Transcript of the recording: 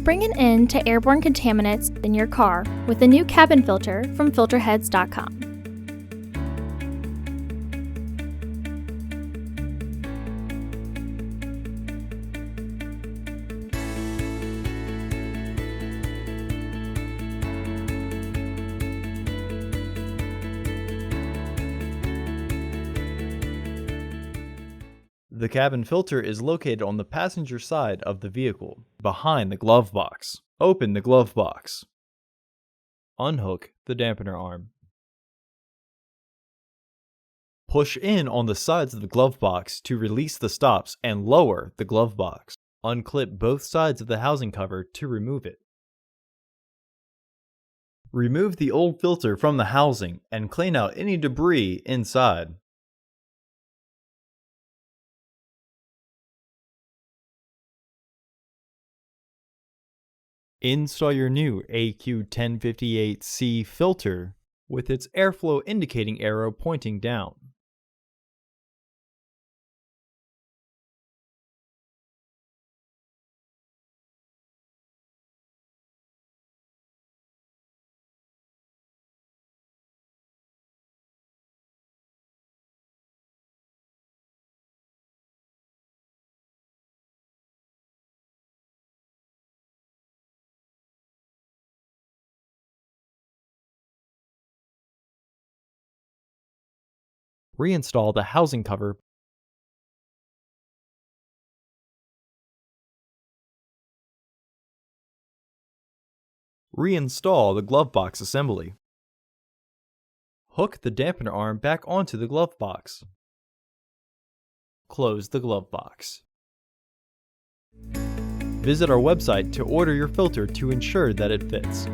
Bring an end to airborne contaminants in your car with the new cabin filter from Filterheads.com. The cabin filter is located on the passenger side of the vehicle, behind the glove box. Open the glove box. Unhook the dampener arm. Push in on the sides of the glove box to release the stops and lower the glove box. Unclip both sides of the housing cover to remove it. Remove the old filter from the housing and clean out any debris inside. Install your new AQ1058C filter with its airflow indicating arrow pointing down. Reinstall the housing cover. Reinstall the glove box assembly. Hook the dampener arm back onto the glove box. Close the glove box. Visit our website to order your filter to ensure that it fits.